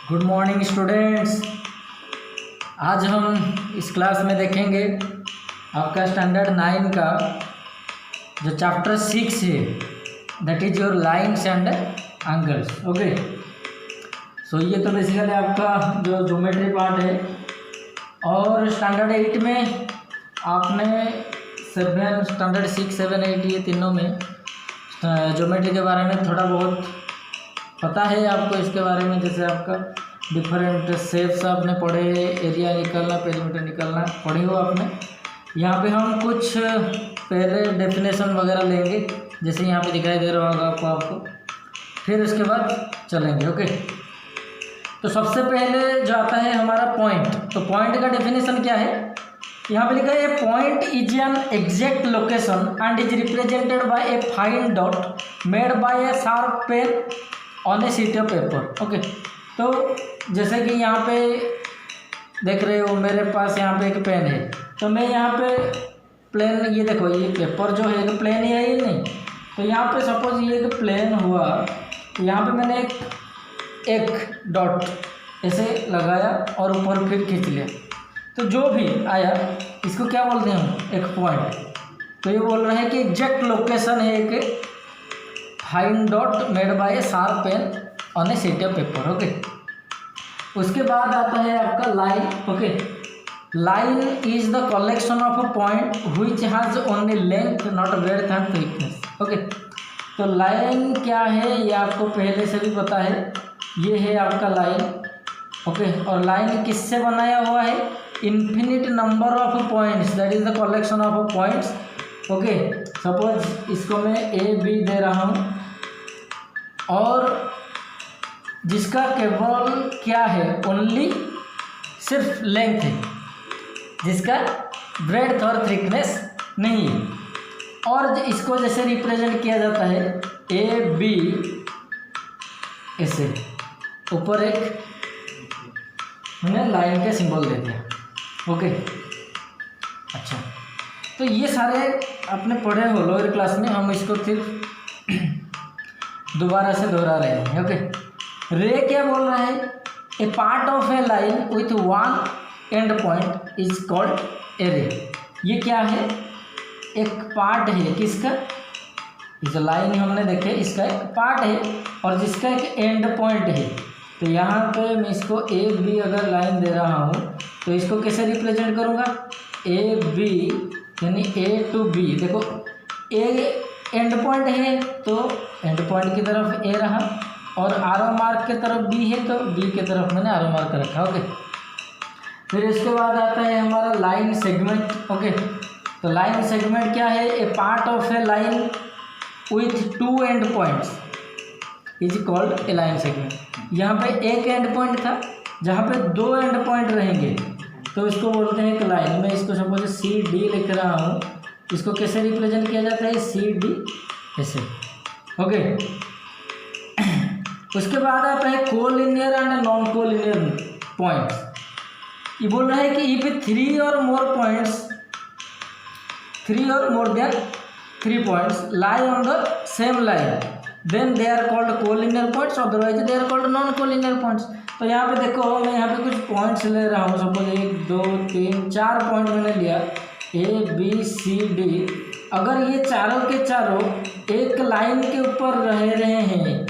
Good morning students. आज हम इस क्लास में देखेंगे आपका स्टैंडर्ड 9 का जो चैप्टर 6 है, that is your lines and angles. Okay, so ये तो बेसिकली आपका जो ज्योमेट्री पार्ट है। और स्टैंडर्ड 8 में आपने स्टैंडर्ड 6, 7, 8 ये तीनों में ज्योमेट्री के बारे में थोड़ा बहुत पता है आपको इसके बारे में। जैसे आपका डिफरेंट शेप्स आपने पढ़े, एरिया निकालना, पेरीमीटर निकालना पढ़े हो आपने। यहाँ पे हम कुछ पहले डेफिनेशन वगैरह लेंगे, जैसे यहाँ पे दिखाई दे रहा होगा आपको। फिर उसके बाद चलेंगे। ओके, तो सबसे पहले जो आता है हमारा पॉइंट। तो पॉइंट का डेफिनेशन क्या है, यहाँ पे लिखा है point is an exact location and is represented by a fine dot made by A sharp pain on A sheet of paper. Okay, तो जैसे कि यहाँ पे देख रहे हो मेरे पास यहाँ पे एक पेन है, तो मैं यहाँ पे प्लेन, ये देखो ये पेपर जो है प्लेन ही है ये नहीं। तो यहाँ पे सपोज ये एक प्लेन हुआ, तो यहाँ पे मैंने एक डॉट ऐसे लगाया और ऊपर फिर खींच लिया, तो जो भी आया इसको क्या बोलते हैं हम, एक पॉइंट। तो ये बोल रहे हैं कि एग्जैक्ट लोकेशन है एक fine dot made by A sharp pain on A sheet of paper. Okay, उसके बाद आता है आपका line. Okay, line is the collection of a point which has only length not breadth and thickness. Okay, तो line क्या है ये आपको पहले से भी पता है, ये है आपका लाइन। ओके, और लाइन किससे बनाया हुआ है, infinite number of points, that is the collection of points. Okay, suppose इसको मैं ए बी दे रहा हूँ और जिसका केवल क्या है, ओनली सिर्फ लेंथ है, जिसका ब्रेड्थ और थिकनेस नहीं है। और इसको जैसे रिप्रेजेंट किया जाता है ए बी, ऐसे ऊपर एक मैंने लाइन के सिंबल दे दिया। ओके, अच्छा, तो ये सारे आपने पढ़े हो लोअर क्लास में, हम इसको फिर दोबारा से दोहरा रहे हैं। ओके, रे क्या बोल रहा है, a part of a line with one end point is called a ray. ये क्या है, एक पार्ट है किसका, इस लाइन हमने देखे इसका एक पार्ट है और जिसका एक एंड पॉइंट है। तो यहाँ पे मैं इसको ए बी अगर लाइन दे रहा हूँ तो इसको कैसे रिप्रेजेंट करूँगा, ए बी यानी ए टू बी। देखो ए एंड पॉइंट है तो एंड पॉइंट की तरफ ए रहा, और आरो मार्क की तरफ बी है तो बी की तरफ मैंने आरो मार्क रखा। ओके, फिर इसके बाद आता है हमारा लाइन सेगमेंट। ओके, तो लाइन सेगमेंट क्या है, a part of a line with two end points is called a line segment. यहाँ पे एक एंड पॉइंट था, जहाँ पे दो एंड पॉइंट रहेंगे तो इसको बोलते हैं एक लाइन। मैं इसको सपोज सी डी लिख रहा हूँ, इसको कैसे रिप्रेजेंट किया जाता है, सी डी ऐसे। ओके, उसके बाद आता है collinear and non collinear points. ये बोल रहा है कि इफ थ्री और more than three points lie on the same line then they are called collinear points, otherwise they are called non collinear points. तो यहाँ पे देखो मैं यहाँ पे कुछ पॉइंट्स ले रहा हूँ, सपोज 1 2 3 4 पॉइंट मैंने लिया, ए बी सी डी। अगर ये चारों के चारों एक लाइन के ऊपर रह रहे हैं,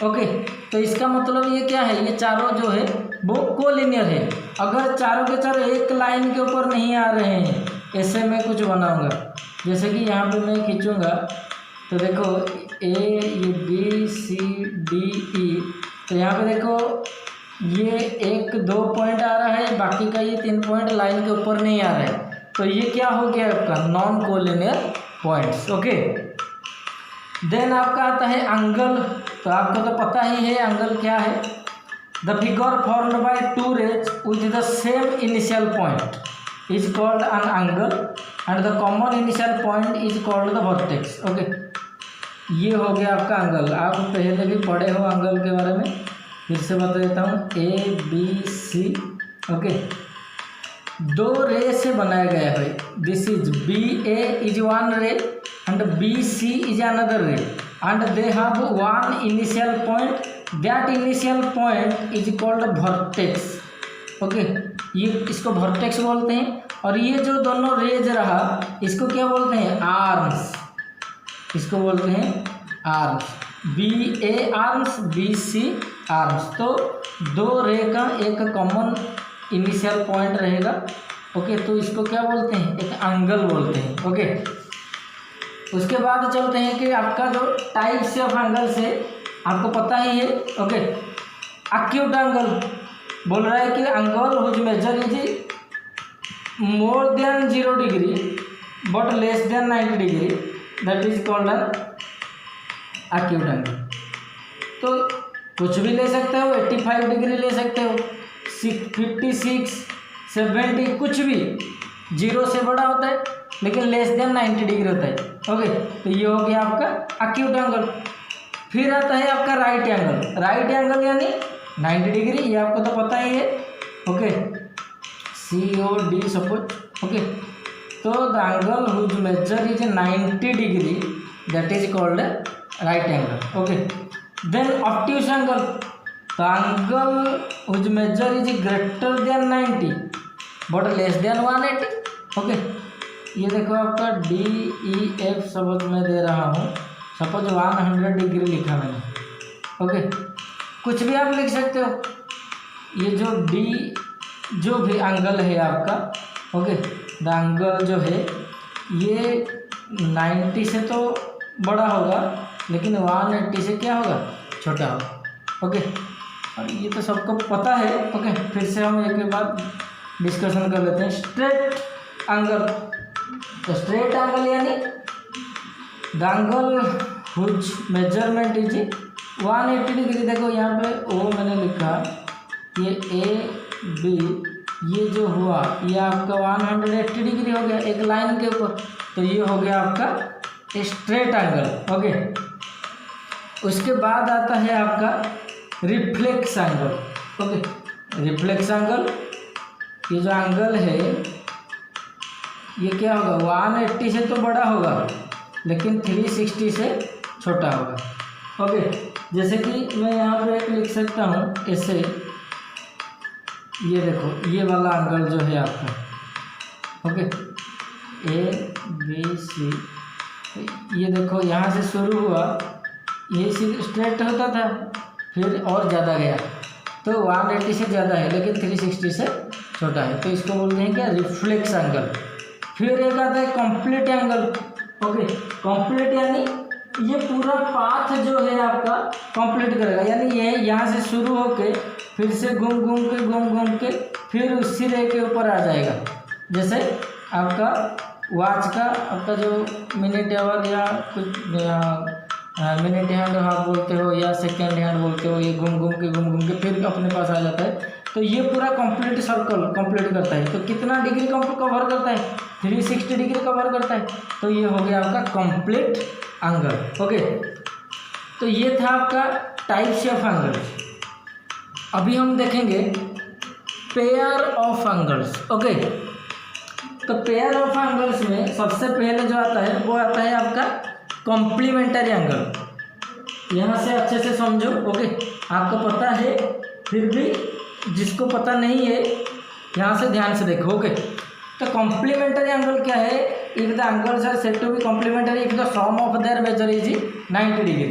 ओके, तो इसका मतलब ये क्या है, ये चारों जो है वो कोलिनियर है। अगर चारों के चारों एक लाइन के ऊपर नहीं आ रहे हैं, ऐसे मैं कुछ बनाऊंगा, जैसे कि यहाँ पे मैं खींचूंगा तो देखो ए, ये बी सी डी ई। तो यहाँ पे देखो ये 1 2 पॉइंट आ रहा है, बाकी का ये 3 पॉइंट लाइन के ऊपर नहीं आ रहा है, तो ये क्या हो गया आपका non collinear points. Okay, then आपका आता है एंगल। तो आपको तो पता ही है एंगल क्या है, the figure formed by two rays with the same initial point is called an angle and the common initial point is called the vertex. Okay, ये हो गया आपका एंगल। आप पहले भी पढ़े हो एंगल के बारे में, फिर से बता देता हूँ, ए बी सी। ओके, दो रे से बनाया गया है, this is B A is one ray and B C is another ray and they have one initial point that initial point is called vertex. Okay, ये इसको वर्टेक्स बोलते हैं। और ये जो दोनों रेज रहा इसको क्या बोलते हैं? आर्म्स। इसको बोलते हैं arms, BA arms, BC arms. तो दो रे का एक कॉमन इनिशियल पॉइंट रहेगा। ओके, तो इसको क्या बोलते हैं? एक एंगल बोलते हैं। ओके, उसके बाद चलते हैं कि आपका जो टाइप्स ऑफ एंगल से आपको पता ही है। ओके, एक्यूट एंगल बोल रहा है कि angle whose measure is more than 0 degree but less than 90 degree, that is called an acute angle. तो कुछ भी ले सकते हो, 85 डिग्री ले सकते हो, 56, 70, कुछ भी 0 से बड़ा होता है लेकिन लेस देन 90 डिग्री होता है। ओके, तो ये हो गया आपका एक्यूट एंगल। फिर आता है आपका राइट एंगल। राइट एंगल यानी 90 डिग्री, ये आपको तो पता ही है। Okay, COD suppose. ओके, तो the angle whose measure is 90 degree, that is called right angle. Okay, then obtuse angle, the angle whose measure is greater than 90 but less than 180। Okay, ये देखो आपका DEF सपोज मैं दे रहा हूँ, suppose 100 degree लिखा मैंने। Okay, कुछ भी आप लिख सकते हो। ये जो D जो भी एंगल है आपका, ओके, द एंगल जो है ये 90 से तो बड़ा होगा लेकिन 180 से क्या होगा? छोटा होगा। ओके, और ये तो सबको पता है। ओके, फिर से हम एक के बाद डिस्कशन कर लेते हैं। स्ट्रेट एंगल, तो स्ट्रेट एंगल यानी the angle whose measurement is 180 degree. देखो यहाँ पे ओ मैंने लिखा, ये AB, ये जो हुआ ये आपका 180 डिग्री हो गया एक लाइन के ऊपर, तो ये हो गया आपका स्ट्रेट एंगल। ओके, उसके बाद आता है आपका reflex angle. Okay, reflex angle, ये जो एंगल है ये क्या होगा? 180 से तो बड़ा होगा लेकिन 360 से छोटा होगा। ओके, जैसे कि मैं यहाँ पे एक लिख सकता हूँ ऐसे, ये देखो ये वाला एंगल जो है आपका। ओके, ABC, ये देखो यहाँ से शुरू हुआ, ये सीधे स्ट्रेट होता था, फिर और ज़्यादा गया तो 180 से ज़्यादा है लेकिन 360 से छोटा है, तो इसको बोलते हैं क्या? Reflex angle. फिर एक आता है कंप्लीट एंगल। ओके, कंप्लीट यानी ये पूरा पाथ जो है आपका कंप्लीट करेगा, यानी ये यहाँ से शुरू होके फिर से घूम के फिर उसी रे के ऊपर आ जाएगा। जैसे आपका वॉच का आपका जो मिनट आवर या कुछ मिनट हैंड आप बोलते हो या सेकेंड हैंड बोलते हो, ये घूम के फिर अपने पास आ जाता है। तो ये पूरा कंप्लीट सर्कल कंप्लीट करता है। तो कितना डिग्री कवर करता है? 360 डिग्री कवर करता है। तो ये हो गया आपका कंप्लीट एंगल। ओके, तो ये था आपका टाइप्स ऑफ एंगल। अभी हम देखेंगे पेयर ऑफ एंगल्स। ओके, तो पेयर ऑफ एंगल्स में सबसे पहले जो आता है वो आता है आपका कॉम्प्लीमेंट्री एंगल। यहाँ से अच्छे से समझो। ओके, आपको पता है, फिर भी जिसको पता नहीं है यहाँ से ध्यान से देखो। ओके, तो कॉम्प्लीमेंट्री एंगल क्या है? If the angles are said to be complementary if the sum of their measure is 90 degree.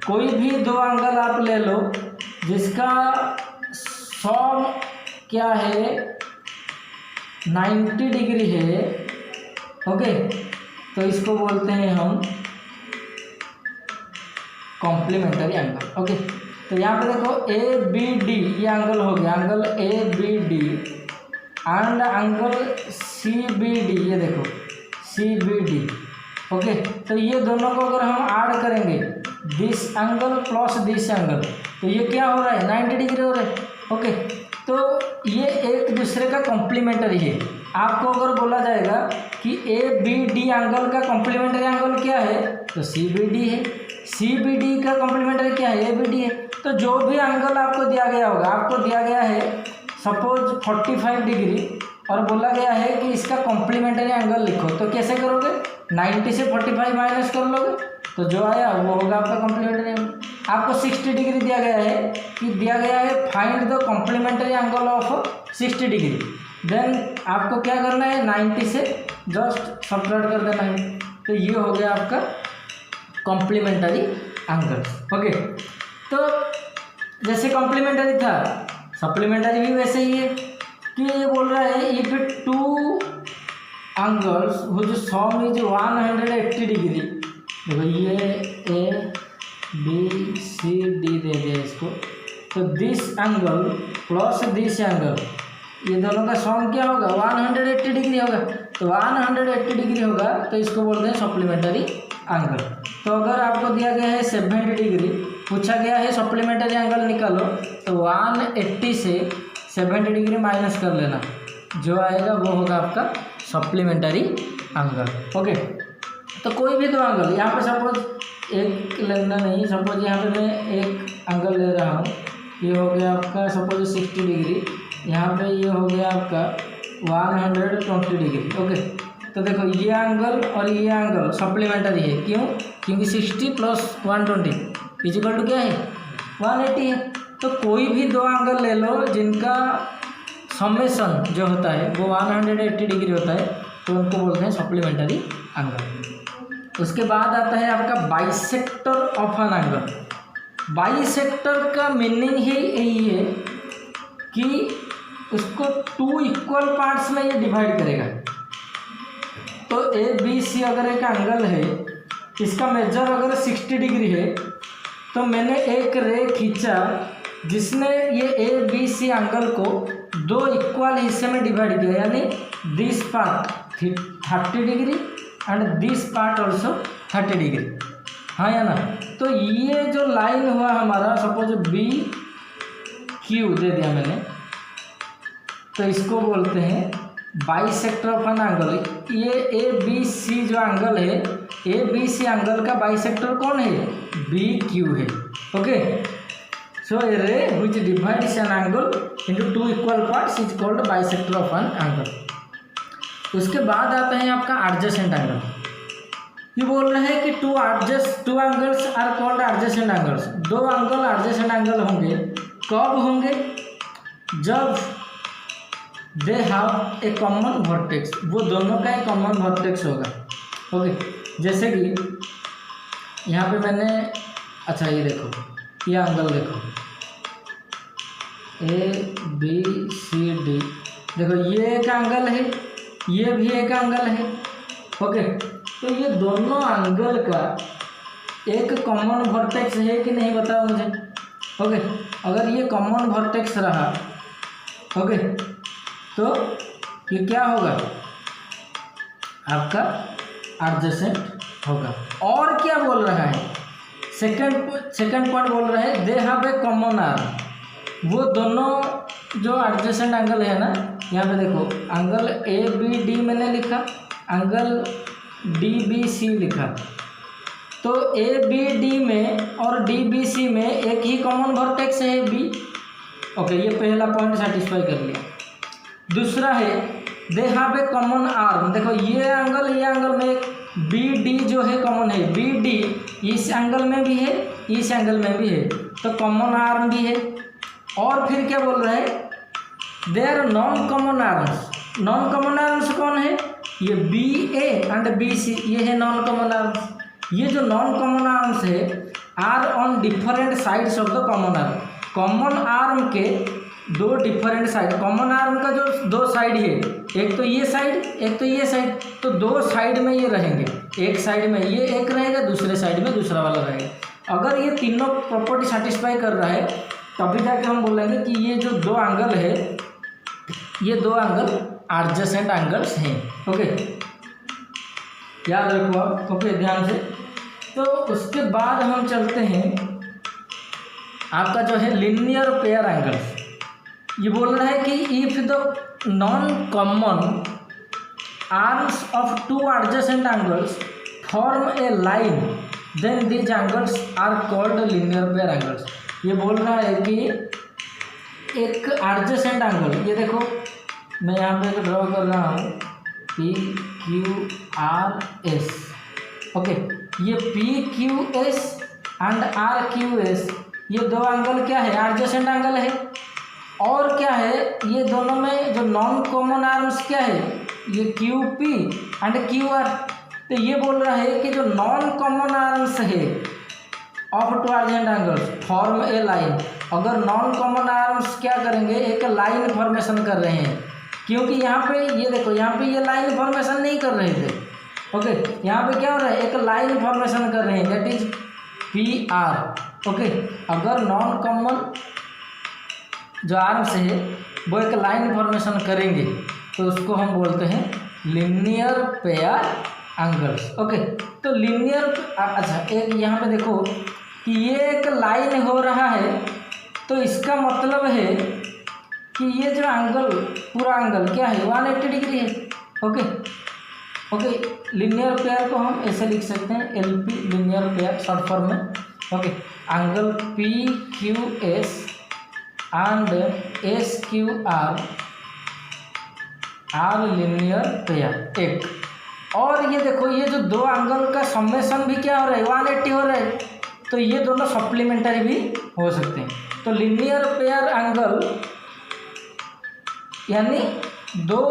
कोई भी दो एंगल आप ले लो जिसका सम क्या है? 90 डिग्री है। ओके, तो इसको बोलते हैं हम कॉम्प्लीमेंट्री एंगल। ओके, तो यहाँ पे देखो ABD ये एंगल हो गया, angle ABD and angle CBD, ये देखो CBD। ओके, तो ये दोनों को अगर हम ऐड करेंगे, this angle plus this angle, तो ये क्या हो रहा है? 90 डिग्री हो रहा है। ओके, तो ये एक दूसरे का कॉम्प्लीमेंट्री है। आपको अगर बोला जाएगा कि ABD एंगल का कॉम्प्लीमेंट्री एंगल क्या है, तो CBD है। CBD का कॉम्प्लीमेंट्री क्या है? ABD है। तो जो भी एंगल आपको दिया गया होगा, आपको दिया गया है सपोज 45 डिग्री, और बोला गया है कि इसका कॉम्प्लीमेंट्री एंगल लिखो, तो कैसे करोगे? 90 से 45 माइनस कर लोगे तो जो आया वो होगा आपका कॉम्प्लीमेंट्री एंगल। आपको 60 डिग्री दिया गया है find the complementary angle of 60 degree. Then आपको क्या करना है? 90 से जस्ट सब्ट्रैक्ट कर देना है, तो ये हो गया आपका कॉम्प्लीमेंट्री एंगल। ओके, तो जैसे कॉम्प्लीमेंट्री था, सप्लीमेंट्री भी वैसे ही है कि ये बोल रहा है if two angles whose sum is 180 degree. देखो ये ए बी सी डी दे दिया इसको, तो this angle plus this angle, ये दोनों का सम क्या होगा? 180 डिग्री होगा। तो 180 डिग्री होगा तो इसको बोलते हैं सप्लीमेंट्री एंगल। तो अगर आपको दिया गया है 70 डिग्री, पूछा गया है सप्लीमेंट्री एंगल निकालो, तो 180 से 70 डिग्री माइनस कर लेना, जो आएगा वो होगा आपका सप्लीमेंट्री एंगल। ओके, तो कोई भी दो एंगल, यहाँ पे सपोज एक लेना नहीं, सपोज यहाँ पे मैं एक एंगल ले रहा हूँ, ये हो गया आपका सपोज 60 डिग्री, यहाँ पे ये हो गया आपका 120 डिग्री। ओके, तो देखो ये एंगल और ये एंगल सप्लीमेंट्री है, क्यों? क्योंकि 60 प्लस 120 इजिकल टू क्या है? 180 है। तो कोई भी दो एंगल ले लो जिनका समेशन जो होता है वो 180 डिग्री होता है, तो उनको बोलते हैं सप्लीमेंट्री एंगल। उसके बाद आता है आपका bisector of an angle. Bisector का मीनिंग ही यही है कि उसको 2 इक्वल पार्ट्स में ये डिवाइड करेगा। तो ए बी सी अगर एक एंगल है, इसका मेजर अगर 60 डिग्री है, तो मैंने एक रे खींचा जिसने ये ए बी सी एंगल को 2 इक्वल हिस्से में डिवाइड किया, यानी this part 30 degree and this part also 30 degree, हाँ या ना? तो ये जो लाइन हुआ हमारा, सपोज बी क्यू दे दिया मैंने, तो इसको बोलते हैं बाइसेक्टर ऑफ एन एंगल। ये ए बी सी जो एंगल है, ए बी सी एंगल का बाइसेक्टर कौन है? बी क्यू है। ओके, सो ए रे which divides an angle into 2 equal parts is called bisector of an angle. उसके बाद आता है आपका एडजेसेंट एंगल। ये बोल रहे हैं कि two angles are called adjacent angles. दो एंगल एडजेसेंट एंगल होंगे, कब होंगे? जब they have a common vertex, वो दोनों का एक कॉमन वर्टेक्स होगा। ओके, जैसे कि यहाँ पे मैंने, अच्छा ये देखो, ये एंगल देखो ए बी सी डी, देखो ये एक एंगल है, ये भी एक एंगल है। ओके, तो ये दोनों एंगल का एक कॉमन वर्टेक्स है कि नहीं बताओ मुझे। ओके, अगर ये कॉमन वर्टेक्स रहा, ओके, तो ये क्या होगा? आपका एडजेसेंट होगा। और क्या बोल रहा है? सेकंड पॉइंट बोल रहा है दे हैव ए कॉमन आर्म। वो दोनों जो एडजेसेंट एंगल है ना, यहाँ पे देखो एंगल ए बी डी मैंने लिखा, एंगल डी बी सी लिखा, तो ए बी डी में और डी बी सी में एक ही कॉमन वर्टेक्स है बी। ओके, ये पहला पॉइंट सेटिस्फाई कर लिया। दूसरा है दे हैव ए कॉमन आर्म। देखो ये एंगल में बी डी जो है कॉमन है, बी डी इस एंगल में भी है, इस एंगल में भी है, तो कॉमन आर्म भी है। और फिर क्या बोल रहे हैं? They are non common arms. Non common arms कौन है? ये B A and B C, ये है नॉन कॉमन आर्म्स। ये जो नॉन कॉमन आर्म्स है are on different sides of the common arm. Common arm के दो डिफरेंट साइड, कॉमन आर्म का जो दो साइड है, एक तो ये साइड, एक तो ये साइड, तो दो साइड में ये रहेंगे। एक साइड में ये एक रहेगा, दूसरे साइड में दूसरा वाला रहेगा। अगर ये तीनों प्रॉपर्टी सेटिस्फाई कर रहा है तभी जाके हम बोलेंगे कि ये जो दो एंगल है, ये दो एंगल एडजेसेंट एंगल्स हैं। ओके, याद रखो आप। ओके, ध्यान से। तो उसके बाद हम चलते हैं आपका जो है लीनियर पेयर एंगल्स। ये बोल रहा है कि if the non common arms of two adjacent angles form a line then these angles are called linear pair angles. ये बोल रहा है कि एक एडजेसेंट एंगल, ये देखो मैं यहाँ पे ड्रॉ कर रहा हूँ P Q R S. Okay, ये P Q S and R Q S, ये दो एंगल क्या है, एडजेसेंट एंगल है। और क्या है, ये दोनों में जो नॉन कॉमन आर्म्स क्या है, ये Q P and Q R. तो ये बोल रहा है कि जो नॉन कॉमन आर्म्स है of two adjacent angles form a line. अगर नॉन कॉमन आर्म्स क्या करेंगे, एक लाइन फॉर्मेशन कर रहे हैं, क्योंकि यहाँ पे ये देखो, यहाँ पे ये लाइन फॉर्मेशन नहीं कर रहे थे। ओके, यहाँ पे क्या हो रहा है, एक लाइन फॉर्मेशन कर रहे हैं, that is P R. Okay, अगर नॉन कॉमन जो आर्म्स है वो एक लाइन फॉर्मेशन करेंगे तो उसको हम बोलते हैं लीनियर पेयर एंगल्स। ओके, तो लीनियर, अच्छा एक यहाँ पे देखो कि ये एक लाइन हो रहा है, तो इसका मतलब है कि ये जो एंगल, पूरा एंगल क्या है, 180 डिग्री है। ओके ओके, लीनियर पेयर को हम ऐसे लिख सकते हैं, L P linear pair short form में। Okay, angle P Q S and S Q R R linear pair एक। और ये देखो, ये जो दो एंगल का समेशन भी क्या हो रहा है, 180 हो रहा है, तो ये दोनों सप्लीमेंटरी भी हो सकते हैं। तो लीनियर पेयर एंगल यानी दो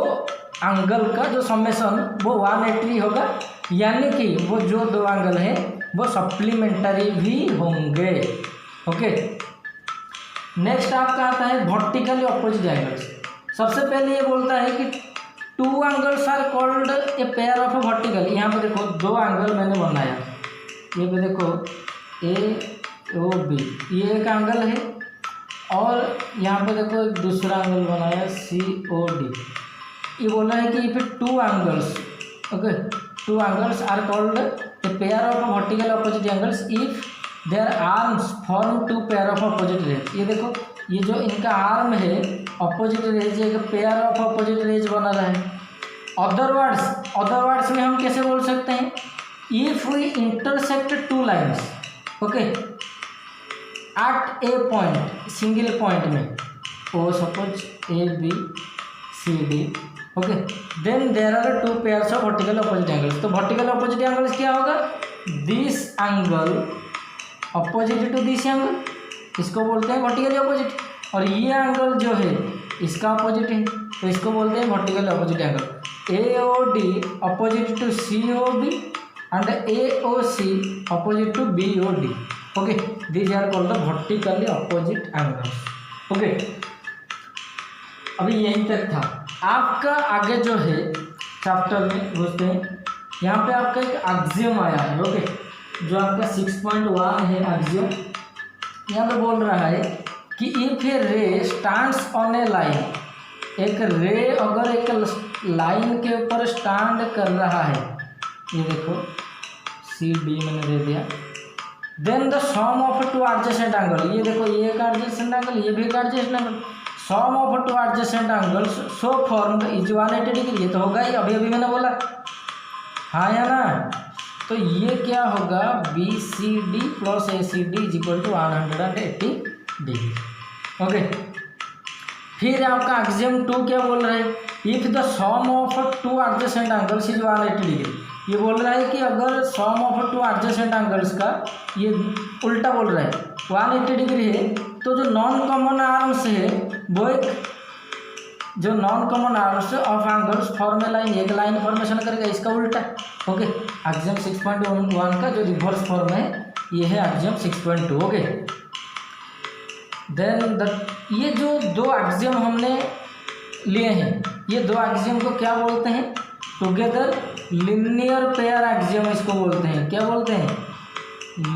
एंगल का जो समेशन वो 180 होगा, यानी कि वो जो दो एंगल हैं वो सप्लीमेंटरी भी होंगे। ओके, नेक्स्ट आपका आता है वर्टिकली ऑपोजिट एंगल्स। सबसे पहले ये बोलता है कि two angles are called a pair of vertical. यहाँ पे देखो दो एंगल मैंने बनाया, ये पे देखो ए ओ बी, ये एक एंगल है, और यहाँ पे देखो एक दूसरा एंगल बनाया सी ओ डी। ये बोल रहा है कि ये पे two angles, okay, two angles are called a pair of vertical opposite angles if their arms form two pair of opposite rays. ये देखो, ये जो इनका आर्म है ऑपोजिट रेज, एक पेयर ऑफ ऑपोजिट रेज बना रहा है। अदर वर्ड्स में हम कैसे बोल सकते हैं, if we intersect two lines, okay, at a point, single point में, O suppose A B C D, okay, then there are two pairs of vertical opposite angles. तो वर्टिकल ऑपोजिट एंगल्स क्या होगा, this angle opposite to this angle, इसको बोलते हैं vertically opposite, और ये angle जो है इसका अपोजिट है, तो इसको बोलते हैं vertically opposite angle. A O D opposite to C O B and A O C opposite to B O D. Okay, these are called the vertically opposite angles. Okay, अभी यहीं तक था। आपका आगे जो है चैप्टर में घुसते हैं, यहाँ पे आपका एक एक्सियम आया है। ओके, जो आपका 6.1 है एक्सियम, यहाँ पे बोल रहा है कि इफ ए रे स्टैंड्स ऑन ए लाइन, एक रे अगर एक लाइन के ऊपर स्टैंड कर रहा है, ये देखो सी डी मैंने दे दिया, then the sum of two adjacent angle, ये देखो ये एक एडजेसेंट एंगल, ये भी एक adjacent angle, sum of two adjacent angles so formed is 180 degree. ये तो होगा ही, अभी अभी मैंने बोला, हाँ या ना। तो ये क्या होगा, B C D plus A C D is equal to 180 degree. Okay, फिर आपका एक्सियम 2 क्या बोल रहा है, if the sum of two adjacent angles is 180 degree. ये बोल रहा है कि अगर sum of two adjacent angles का, ये उल्टा बोल रहा है, 180 डिग्री है, तो जो नॉन कॉमन आर्म्स है वो एक, जो non common arms of angles form a line, एक लाइन फॉर्मेशन करेगा, इसका उल्टा। ओके, एक्सियम 6.1 का जो रिवर्स फॉर्म है ये है एक्सियम 6.2। ओके, देन ये जो दो एक्सियम हमने लिए हैं, ये दो एक्सियम को क्या बोलते हैं, टुगेदर लीनियर पेयर एक्सियम इसको बोलते हैं। क्या बोलते हैं,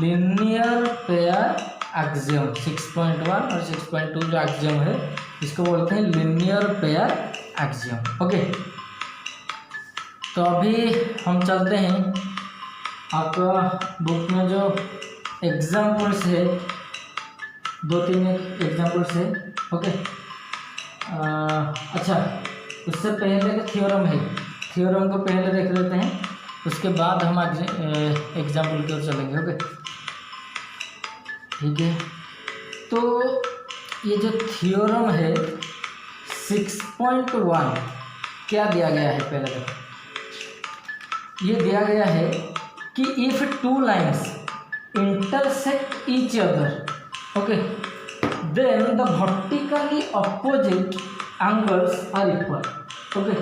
लीनियर पेयर एक्सियम। 6.1 और 6.2 जो एक्सियम है इसको बोलते हैं लीनियर पेयर एक्सियम। ओके, तो अभी हम चलते हैं, आपका बुक में जो एग्जाम्पल्स है, 2-3 एग्जाम्पल्स है। ओके, अच्छा, उससे पहले का थ्योरम है, थ्योरम को पहले देख लेते हैं, उसके बाद हम एग्जाम्पल की ओर चलेंगे। ओके, ठीक है। तो ये जो थ्योरम है 6.1 क्या दिया गया है, पहले देखो ये दिया गया है कि if two lines intersect each other, okay, then the vertically opposite angles are equal. Okay,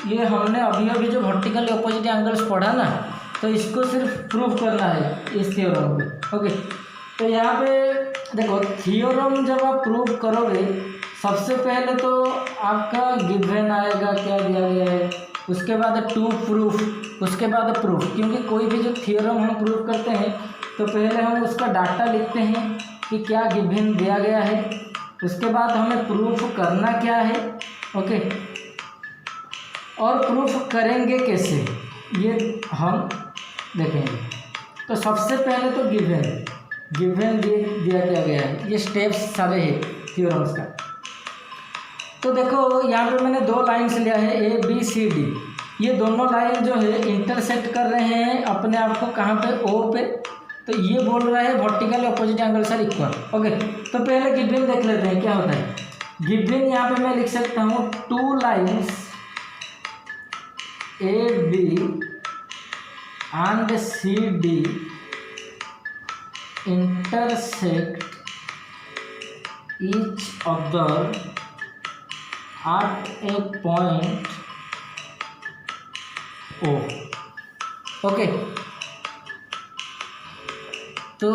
ये हमने अभी जो वर्टिकली अपोजिट एंगल्स पढ़ा ना, तो इसको सिर्फ प्रूव करना है इस थ्योरम पे। ओके, तो यहाँ पे देखो थ्योरम जब आप प्रूव करोगे, सबसे पहले तो आपका गिवन आएगा क्या दिया गया है, उसके बाद टू प्रूफ, उसके बाद प्रूफ, क्योंकि कोई भी जो थ्योरम हम प्रूव करते हैं तो पहले हम उसका डाटा लिखते हैं कि क्या गिवन दिया गया है, उसके बाद हमें प्रूफ करना क्या है। ओके, और प्रूफ करेंगे कैसे ये हम देखेंगे। तो सबसे पहले तो गिवन दिया गया है, ये स्टेप्स सारे हैं थ्योरम्स का। तो देखो यहाँ पे मैंने दो लाइन्स लिया है ABCD, ये दोनों लाइन जो है इंटरसेक्ट कर रहे हैं अपने आप को कहाँ पे, O पे। तो ये बोल रहा है vertical opposite angles are equal. Okay, तो पहले गिवन देख लेते हैं क्या होता है। गिवन यहाँ पे मैं लिख सकता हूँ two lines AB and CD intersect each other at a point O। Okay, तो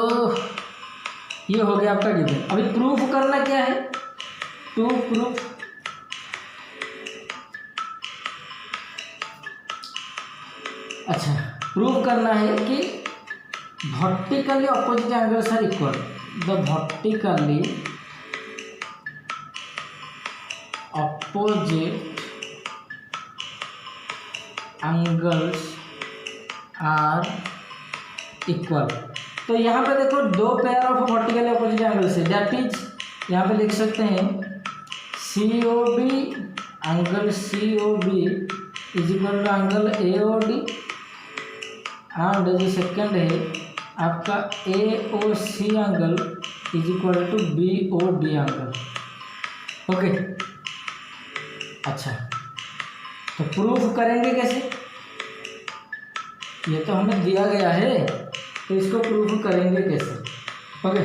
ये हो गया आपका गिवन। अभी प्रूफ करना क्या है, टू प्रूफ अच्छा प्रूव करना है कि vertically opposite angles are equal, the vertically opposite angles are equal. तो यहाँ पे देखो दो pair of vertically opposite angles है, दैट इज यहाँ पे लिख सकते हैं COB, angle COB is equal to angle AOD, and जो सेकंड है आपका AOC angle is equal to BOD angle. Okay, अच्छा तो प्रूफ करेंगे कैसे, ये तो हमें दिया गया है, तो इसको प्रूफ करेंगे कैसे। ओके,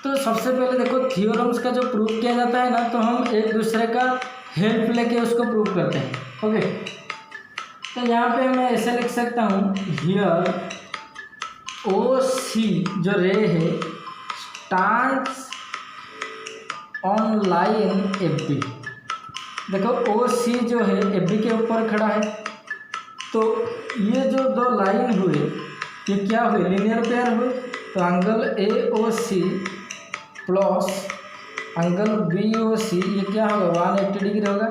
तो सबसे पहले देखो थ्योरम्स का जो प्रूफ किया जाता है ना, तो हम एक दूसरे का हेल्प लेके उसको प्रूव करते हैं। ओके, तो यहाँ पे मैं ऐसे लिख सकता हूँ, हियर OC जो रे है स्टैंड्स ऑन लाइन AB। देखो OC जो है AB के ऊपर खड़ा है, तो ये जो दो लाइन हुए ये क्या हुए, लीनियर पेयर हुए। तो angle AOC plus angle BOC ये क्या होगा, 180 डिग्री होगा।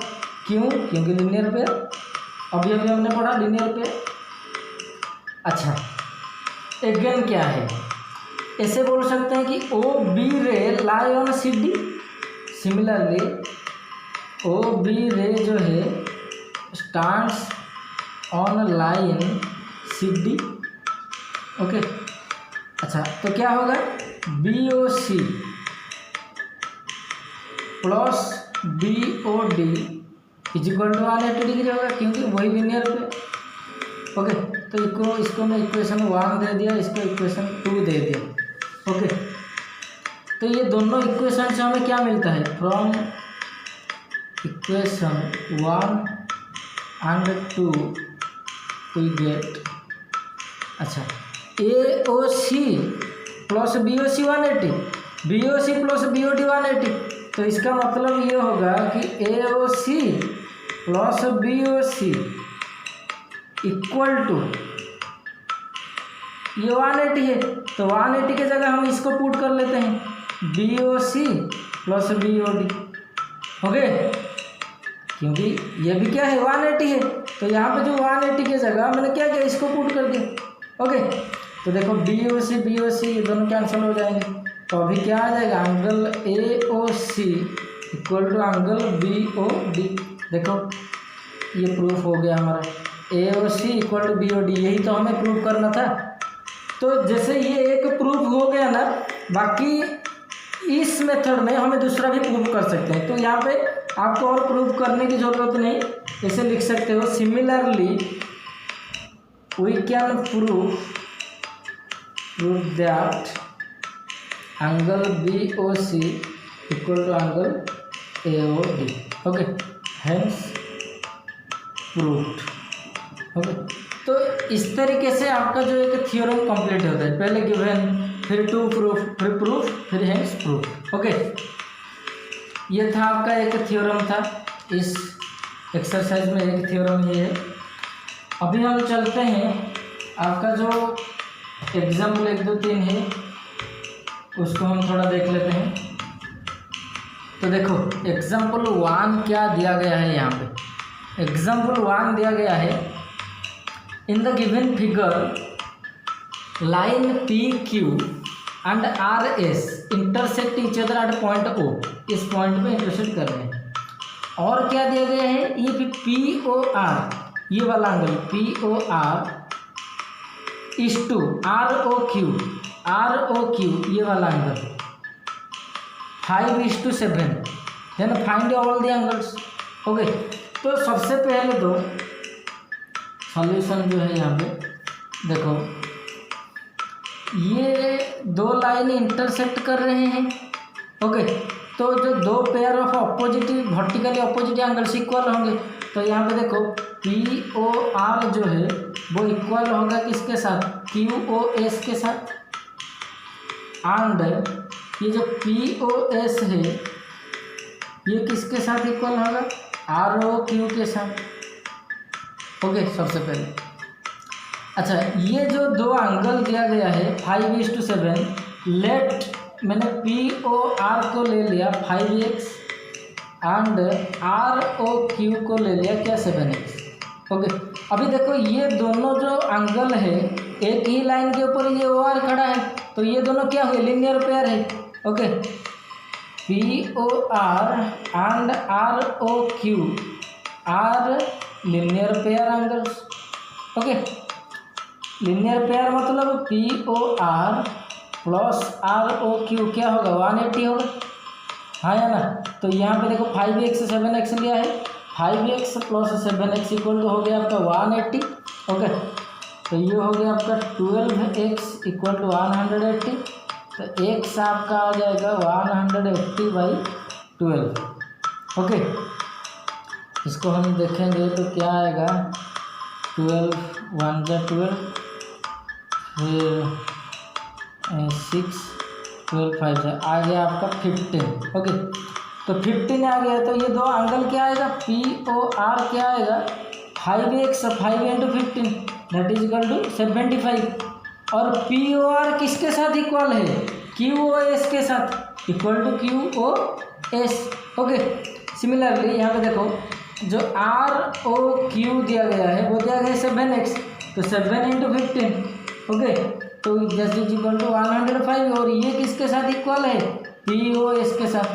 क्यों, क्योंकि लीनियर पेयर, अभी हमने पढ़ा लीनियर पेयर। अच्छा, अगेन क्या है, ऐसे बोल सकते हैं कि OB ray lie on CD। Similarly OB ray जो है stands on line CD। Okay, अच्छा तो क्या होगा, BOC plus BOD is equal to 180 degree होगा, क्योंकि वही लीनियर पे। ओके, तो इसको मैं इक्वेशन 1 दे दिया, इसको इक्वेशन 2 दे दिया। ओके, तो ये दोनों इक्वेशन से हमें क्या मिलता है, from equation 1 and 2 we get, अच्छा AOC plus BOC 180, BOC plus BOD 180। तो इसका मतलब ये होगा कि AOC plus BOC equal to ये 180 है, तो 180 के जगह हम इसको पुट कर लेते हैं BOC प्लस BOD। ओके, क्योंकि ये भी क्या है 180 है, तो यहाँ पे जो 180 के जगह मैंने क्या किया, इसको पुट कर दिया। ओके, तो देखो BOC ये दोनों कैंसिल हो जाएंगे, तो अभी क्या आ जाएगा, angle AOC equal to angle BOD। देखो ये प्रूफ हो गया हमारा, AOC इक्वल टू BOD, यही तो हमें प्रूफ करना था। तो जैसे ये एक प्रूफ हो गया ना, बाकी इस मेथड में हमें दूसरा भी प्रूव कर सकते हैं। तो यहाँ पे आपको और प्रूव करने की ज़रूरत नहीं, ऐसे लिख सकते हो similarly we can prove that angle BOC equal to angle AOD। Okay, hence proved. Okay, तो इस तरीके से आपका जो एक थ्योरम कंप्लीट होता है, पहले गिवन, फिर टू प्रूफ, फिर प्रूफ, फिर हेंस प्रूफ। ओके, ये था आपका एक थ्योरम था, इस एक्सरसाइज में एक थ्योरम ये है। अभी हम चलते हैं, आपका जो एग्जाम्पल 1 2 3 है उसको हम थोड़ा देख लेते हैं। तो देखो एग्जाम्पल 1 क्या दिया गया है यहाँ पे। एग्जाम्पल 1 दिया गया है, इन the given figure line PQ and RS intersect each other at point O। इस पॉइंट पे इंटरसेक्ट कर रहे हैं। और क्या दिया गया है, ये POR, ये वाला angle POR is to ROQ, ये वाला angle 5:7। Then find all the angles. Okay, तो सबसे पहले तो सॉल्यूशन जो है यहाँ पे देखो, ये दो लाइन इंटरसेक्ट कर रहे हैं। ओके, तो जो दो pair of opposite vertically opposite angles equal होंगे। तो यहाँ पे देखो POR जो है वो इक्वल होगा किसके साथ, QOS के साथ। एंड ये जो POS है ये किसके साथ इक्वल होगा, ROQ के साथ। ओके, सबसे पहले अच्छा, ये जो दो एंगल दिया गया है 5:7, लेट मैंने POR को ले लिया 5x एंड ROQ को ले लिया क्या 7x। ओके, अभी देखो ये दोनों जो एंगल है एक ही लाइन के ऊपर ये OR खड़ा है, तो ये दोनों क्या हुए, लीनियर पेयर है। Okay, POR and ROQ are linear pair angles. Okay, linear pair मतलब POR प्लस ROQ क्या होगा, 180 होगा, हाँ या ना। तो यहाँ पे देखो 5x 7x लिया है, 5x plus 7x equal to हो गया आपका 180। ओके, तो ये हो गया आपका 12x इक्वल टू 180। तो x आपका आ जाएगा 180/12। ओके, इसको हम देखेंगे तो क्या आएगा, 12 1 जा 12, फिर 6 12 5 जा आ गया आपका 15। ओके, तो 15 आ गया। तो ये दो एंगल क्या आएगा, POR क्या आएगा 5x 5 × 15 that is equal to 75। और POR किसके साथ इक्वल है, QOS के साथ, equal to QOS। Okay, similarly यहाँ पे देखो जो ROQ दिया गया है वो दिया गया है 7x, तो 7 × 15। ओके, तो जस्ट इज इक्वल टू 105। और ये किसके साथ इक्वल है, POS के साथ।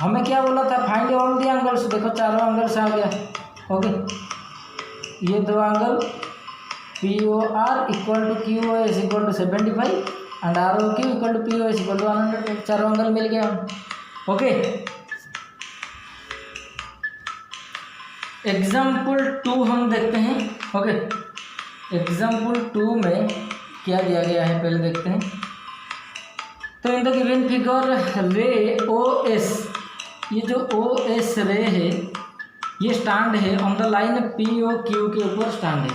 हमें क्या बोला था, फाइंड ऑल द एंगल्स। देखो चारों एंगल्स आ गया। ओके, ये दो angle POR equal to QOS equal to 75 and ROQ equal to POS equal to 100, चारों एंगल मिल गया। ओके, एग्जाम्पल 2 हम देखते हैं। ओके, एग्जाम्पल 2 में क्या दिया गया है पहले देखते हैं। तो इन द गिवन फिगर रे OS, ये जो OS रे है ये स्टैंड है ऑन द लाइन POQ के ऊपर स्टैंड है।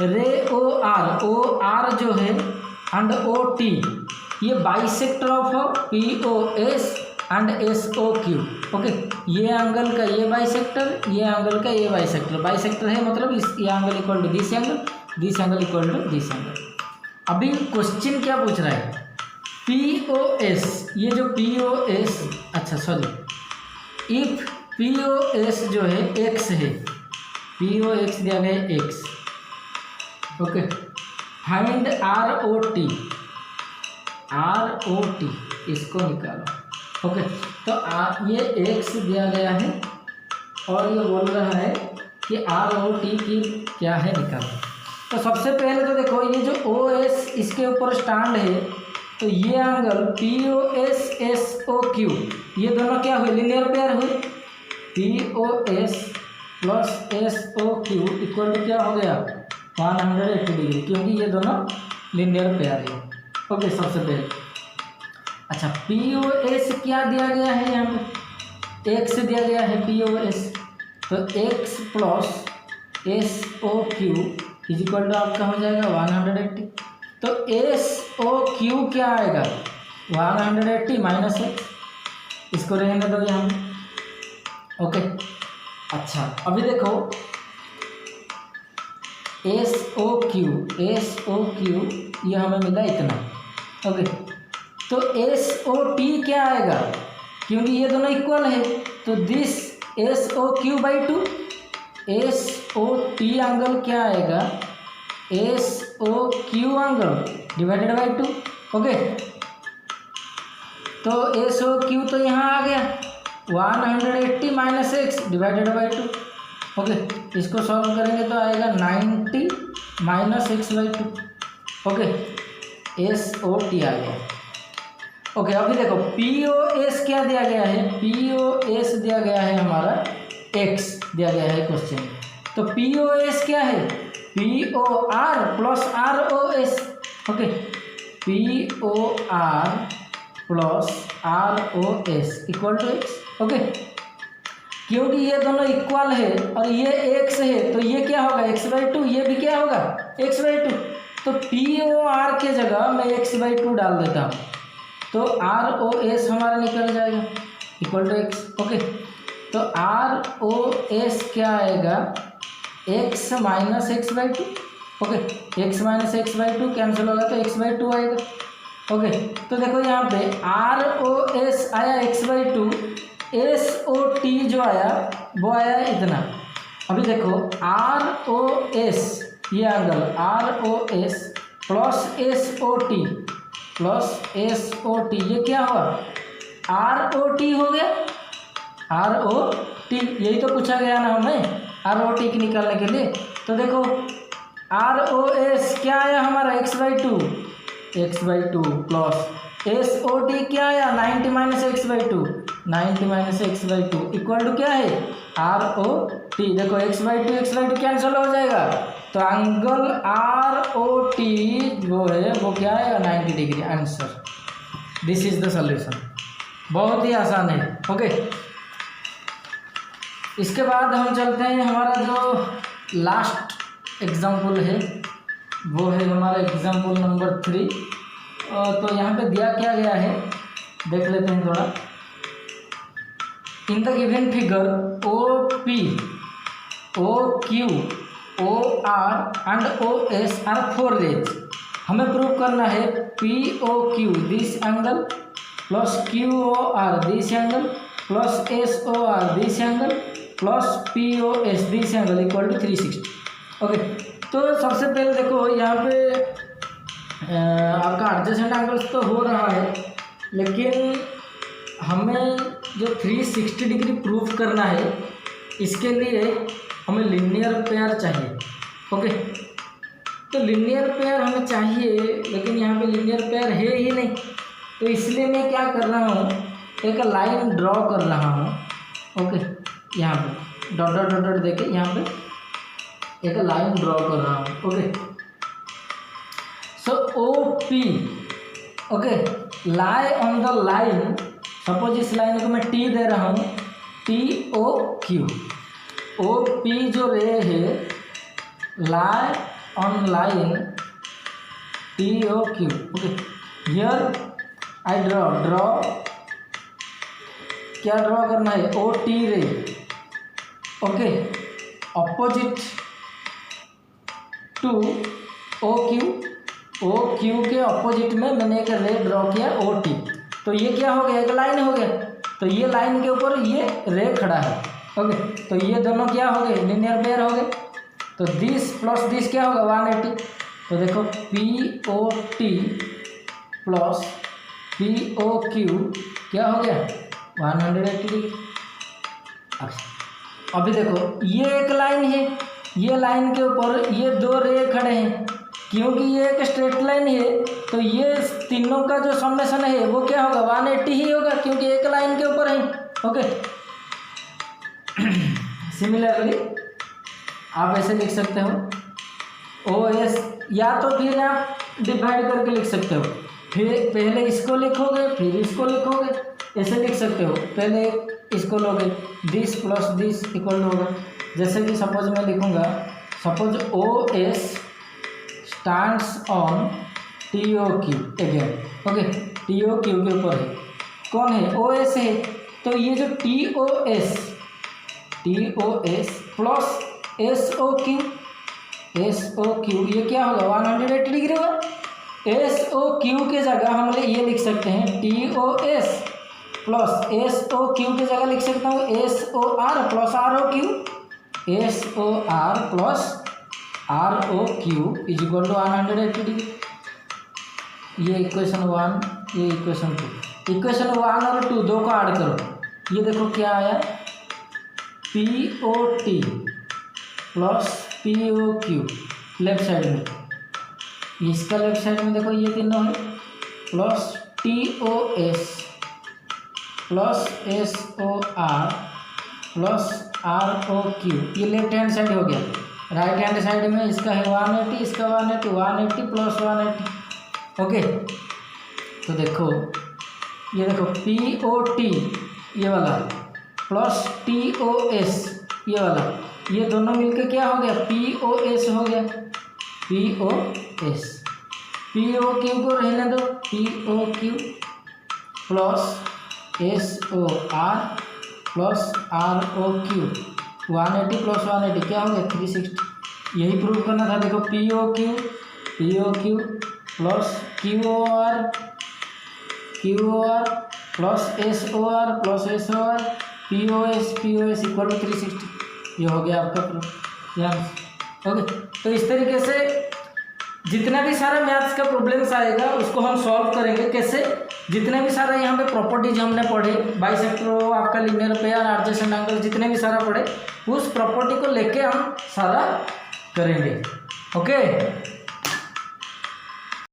रे OR जो है एंड OT ये bisector of POS and SOQ। Okay, ये एंगल का ये बाइसेक्टर, ये एंगल का ये बाइसेक्टर। बाइसेक्टर है मतलब इस ये angle equal to this angle equal to this angle. अभी क्वेश्चन क्या पूछ रहा है, POS, ये जो POS, अच्छा सॉरी, इफ POS जो है x है, POX दिया गया है x। ओके, फाइंड ROT, इसको निकालो। ओके, तो ये x दिया गया है और ये बोल रहा है कि ROT की क्या है निकालो। तो सबसे पहले तो देखो ये जो OS इसके ऊपर स्टैंड है तो ये angle P O S S O Q, ये दोनों क्या हुए, लीनियर पेयर हुए। P O S plus S O Q equal to क्या हो गया, 180 डिग्री, क्योंकि ये दोनों लीनियर पेयर है। ओके, सबसे पहले अच्छा पी ओ एस क्या दिया गया है, यहाँ पे एक्स दिया गया है पी ओ एस, तो x plus S O Q is equal to आपका हो जाएगा 180। तो एस ओ क्यू क्या आएगा, 180 माइनस एक्स, इसको रहने दो यहाँ पे। ओके, अच्छा अभी देखो एस ओ क्यू ये हमें मिला इतना। ओके, तो एस ओ टी क्या आएगा, क्योंकि ये दोनों इक्वल है, तो this S O Q by 2, S O T angle क्या आएगा, S O Q angle divided by 2। Okay, तो एस ओ क्यू तो यहाँ आ गया 180 minus x divided by 2। Okay, इसको सॉल्व करेंगे तो आएगा 90 minus x by 2। Okay, S O T आ गया। ओके, अभी देखो पी ओ एस क्या दिया गया है, पी ओ एस दिया गया है हमारा एक्स दिया गया है क्वेश्चन। तो पी ओ एस क्या है, P O R plus R O S. Okay, P O R plus R O S equal to x. Okay, क्योंकि ये दोनों इक्वल है और ये एक्स है, तो ये क्या होगा एक्स बाई 2, ये भी क्या होगा एक्स बाई 2। तो पी ओ आर के जगह मैं एक्स बाई 2 डाल देता हूँ, तो आर ओ एस हमारा निकल जाएगा इक्वल टू एक्स। ओके, तो आर ओ एस क्या आएगा, x minus x by 2। Okay, x minus x by 2 cancel होगा तो एक्स बाई 2 आएगा। ओके, तो देखो यहाँ पे आर ओ एस आया x by 2, S O T जो आया वो आया इतना। अभी देखो आर ओ एस, ये angle R O S plus S O T plus S O T, ये क्या हुआ आर ओ टी हो गया, आर ओ टी, यही तो पूछा गया ना हमें आर ओ टी की निकालने के लिए। तो देखो आर ओ एस क्या आया हमारा x by 2 plus S O T क्या आया 90 minus x by 2, 90 minus x by 2 equal to क्या है आर ओ टी। देखो एक्स बाई 2 कैंसिल हो जाएगा, तो एंगल आर ओ टी वो है वो क्या है 90 degree. Answer, this is the solution. बहुत ही आसान है। ओके, इसके बाद हम चलते हैं, हमारा जो लास्ट एग्जाम्पल है वो है हमारा एग्जाम्पल नंबर 3। तो यहाँ पे दिया क्या गया है देख लेते हैं थोड़ा। In the given figure O P, O Q, O R and O S are 4 rays. हमें प्रूव करना है P O Q this angle plus Q O R this angle plus S O R this angle plus P O S this angle equal to 360। Okay, तो सबसे पहले देखो यहाँ पे आपका एडजेसेंट एंगल्स तो हो रहा है, लेकिन हमें जो 360 डिग्री प्रूफ करना है इसके लिए हमें लीनियर पेयर चाहिए। ओके, तो लीनियर पेयर हमें चाहिए, लेकिन यहाँ पे लीनियर पेयर है ही नहीं, तो इसलिए मैं क्या कर रहा हूँ, एक लाइन ड्रॉ कर रहा हूँ। ओके, यहाँ पे डॉट डॉट डॉट डॉट देके यहाँ पे एक लाइन ड्रॉ कर रहा हूँ। Okay, so O P, okay, lie on the line, suppose इस लाइन को मैं टी दे रहा हूँ, T O Q, O P जो रे है lie on line T O Q. Okay, here I draw क्या ड्रॉ करना है O T ray. Okay, opposite to O Q के ऑपोजिट में मैंने एक रे ड्रॉ किया ओ टी, तो ये क्या हो गया एक लाइन हो गया, तो ये लाइन के ऊपर ये रे खड़ा है। ओके, तो ये दोनों क्या हो गए लीनियर पेयर हो गए, तो दिस प्लस दिस क्या होगा 180। तो देखो P O T plus P O Q क्या हो गया 180 डिग्री। अभी देखो ये एक लाइन है, ये लाइन के ऊपर ये दो रे खड़े हैं, क्योंकि ये एक स्ट्रेट लाइन है तो ये तीनों का जो समेशन है वो क्या होगा, 180 ही होगा, क्योंकि एक लाइन के ऊपर है। ओके, सिमिलरली आप ऐसे लिख सकते हो OS, या तो फिर आप डिवाइड करके लिख सकते हो, फिर पहले इसको लिखोगे फिर इसको लिखोगे, ऐसे लिख सकते हो। पहले इसको लोगे, दिस प्लस दिस इक्वल होगा, जैसे कि सपोज मैं लिखूँगा, suppose OS stands on TOQ again. Okay, TOQ के ऊपर है, कौन है, OS है। तो ये जो TOS प्लस SOQ ये क्या होगा, 180 डिग्री होगा। SOQ के जगह हम ये लिख सकते हैं TOS प्लस SOQ के जगह लिख सकता हूँ SOR plus ROQ, SOR plus ROQ is equal to 180 degree. ये इक्वेशन 1, ये इक्वेशन 2, इक्वेशन 1 और 2 दो को ऐड करो, ये देखो क्या आया, POT plus POQ left side में, इसका लेफ्ट साइड में देखो ये तीनों है, plus TOS plus SOR plus ROQ, ये लेफ्ट हैंड साइड हो गया। राइट हैंड साइड में इसका है 180, इसका 180 प्लस 180। ओके, तो देखो ये देखो POT ये वाला प्लस TOS ये वाला, ये दोनों मिलके क्या हो गया, POS हो गया, POS। POQ को रहने दो, POQ plus SOR plus ROQ, 180 plus 180 क्या हो गया, 360। यही प्रूव करना था। देखो POQ plus QOR plus SOR POS equal to 360, ये हो गया आपका प्रूफ यहाँ। ओके, तो इस तरीके से जितना भी सारा मैथ्स का प्रॉब्लम्स आएगा उसको हम सॉल्व करेंगे कैसे, जितने भी सारा यहाँ पे प्रॉपर्टीज हमने पढ़े, बाइसेक्टर हो, आपका लीनियर पेयर, एडजेसेंट एंगल, जितने भी सारा पढ़े उस प्रॉपर्टी को लेके हम सारा करेंगे। ओके।